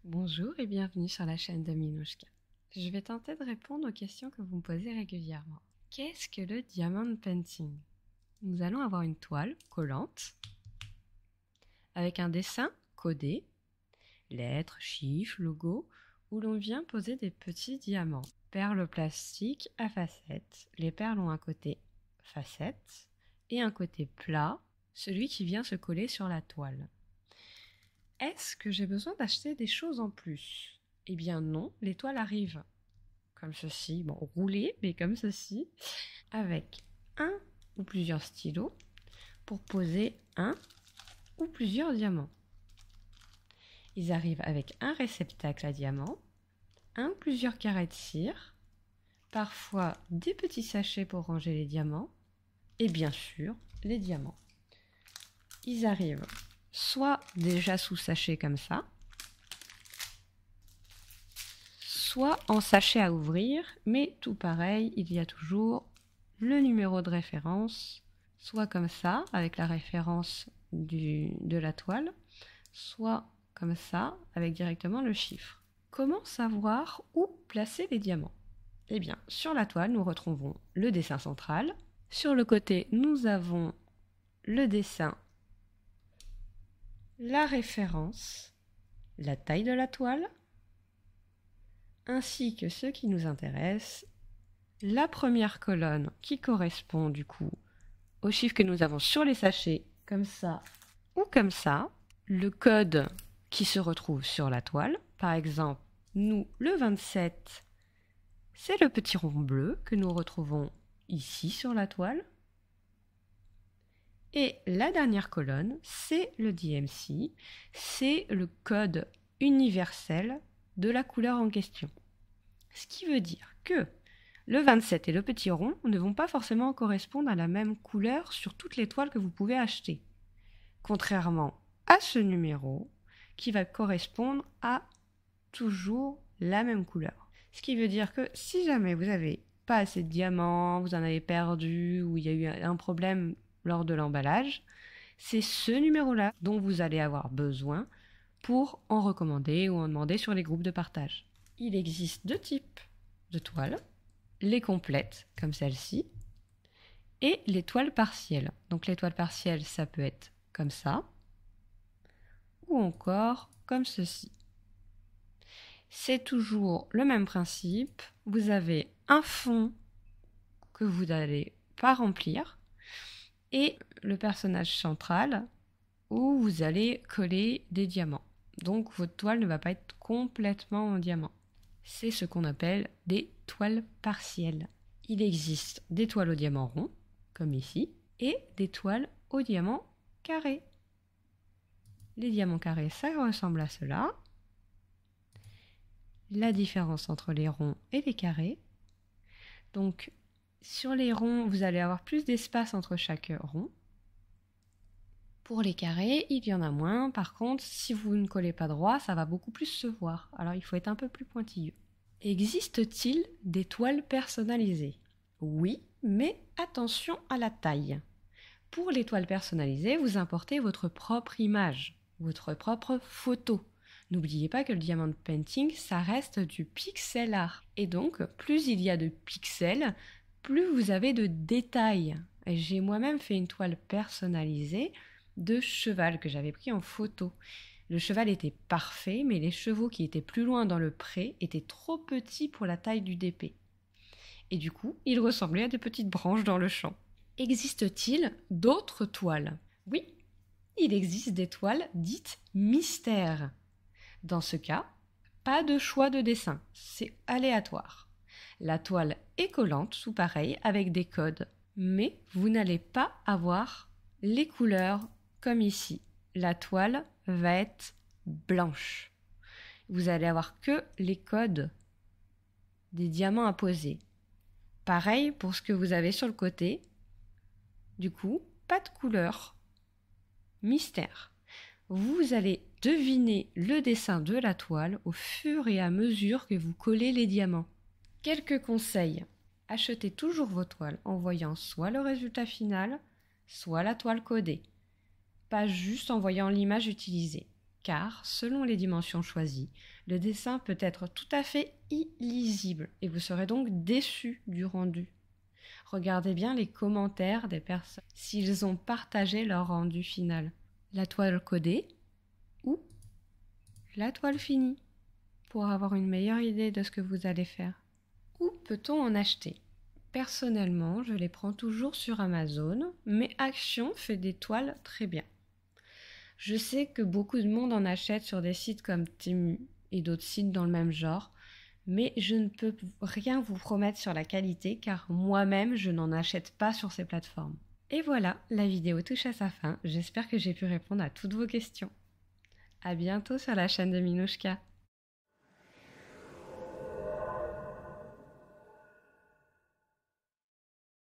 Bonjour et bienvenue sur la chaîne de Minouchka. Je vais tenter de répondre aux questions que vous me posez régulièrement. Qu'est-ce que le diamond painting? Nous allons avoir une toile collante avec un dessin codé, lettres, chiffres, logos, où l'on vient poser des petits diamants. Perles plastiques à facettes. Les perles ont un côté facette et un côté plat, celui qui vient se coller sur la toile. Est-ce que j'ai besoin d'acheter des choses en plus? Eh bien non, les toiles arrivent comme ceci, bon roulées, mais comme ceci, avec un ou plusieurs stylos pour poser un ou plusieurs diamants. Ils arrivent avec un réceptacle à diamants, un ou plusieurs carrés de cire, parfois des petits sachets pour ranger les diamants, et bien sûr les diamants. Ils arrivent soit déjà sous sachet comme ça, soit en sachet à ouvrir, mais tout pareil, il y a toujours le numéro de référence, soit comme ça, avec la référence de la toile, soit comme ça, avec directement le chiffre. Comment savoir où placer les diamants? Eh bien, sur la toile, nous retrouvons le dessin central. Sur le côté, nous avons le dessin, la référence, la taille de la toile, ainsi que ce qui nous intéresse, la première colonne qui correspond du coup au chiffre que nous avons sur les sachets, comme ça ou comme ça, le code qui se retrouve sur la toile. Par exemple, nous, le 27, c'est le petit rond bleu que nous retrouvons ici sur la toile. Et la dernière colonne, c'est le DMC, c'est le code universel de la couleur en question. Ce qui veut dire que le 27 et le petit rond ne vont pas forcément correspondre à la même couleur sur toutes les toiles que vous pouvez acheter. Contrairement à ce numéro qui va correspondre à toujours la même couleur. Ce qui veut dire que si jamais vous n'avez pas assez de diamants, vous en avez perdu ou il y a eu un problème lors de l'emballage, c'est ce numéro-là dont vous allez avoir besoin pour en recommander ou en demander sur les groupes de partage. Il existe deux types de toiles, les complètes comme celle-ci et les toiles partielles. Donc les toiles partielles, ça peut être comme ça ou encore comme ceci. C'est toujours le même principe, vous avez un fond que vous n'allez pas remplir et le personnage central où vous allez coller des diamants. Donc votre toile ne va pas être complètement en diamant. C'est ce qu'on appelle des toiles partielles. Il existe des toiles au diamant rond, comme ici, et des toiles au diamant carré. Les diamants carrés, ça ressemble à cela. La différence entre les ronds et les carrés. Donc, sur les ronds, vous allez avoir plus d'espace entre chaque rond. Pour les carrés, il y en a moins. Par contre, si vous ne collez pas droit, ça va beaucoup plus se voir. Alors, il faut être un peu plus pointilleux. Existe-t-il des toiles personnalisées? Oui, mais attention à la taille. Pour les toiles personnalisées, vous importez votre propre image, votre propre photo. N'oubliez pas que le diamond painting, ça reste du pixel art. Et donc, plus il y a de pixels, plus vous avez de détails. J'ai moi-même fait une toile personnalisée de cheval que j'avais pris en photo. Le cheval était parfait, mais les chevaux qui étaient plus loin dans le pré étaient trop petits pour la taille du DP. Et du coup, ils ressemblaient à des petites branches dans le champ. Existe-t-il d'autres toiles? Oui, il existe des toiles dites mystères. Dans ce cas, pas de choix de dessin, c'est aléatoire. La toile est collante, sous pareil, avec des codes, mais vous n'allez pas avoir les couleurs comme ici. La toile va être blanche. Vous allez avoir que les codes des diamants à poser. Pareil pour ce que vous avez sur le côté. Du coup, pas de couleur. Mystère. Vous allez deviner le dessin de la toile au fur et à mesure que vous collez les diamants. Quelques conseils. Achetez toujours vos toiles en voyant soit le résultat final, soit la toile codée. Pas juste en voyant l'image utilisée. car, selon les dimensions choisies, le dessin peut être tout à fait illisible et vous serez donc déçu du rendu. Regardez bien les commentaires des personnes s'ils ont partagé leur rendu final. La toile codée ou la toile finie pour avoir une meilleure idée de ce que vous allez faire. Où peut-on en acheter ? Personnellement, je les prends toujours sur Amazon, mais Action fait des toiles très bien. Je sais que beaucoup de monde en achète sur des sites comme Temu et d'autres sites dans le même genre, mais je ne peux rien vous promettre sur la qualité car moi-même je n'en achète pas sur ces plateformes. Et voilà, la vidéo touche à sa fin, j'espère que j'ai pu répondre à toutes vos questions. À bientôt sur la chaîne de Minouchka.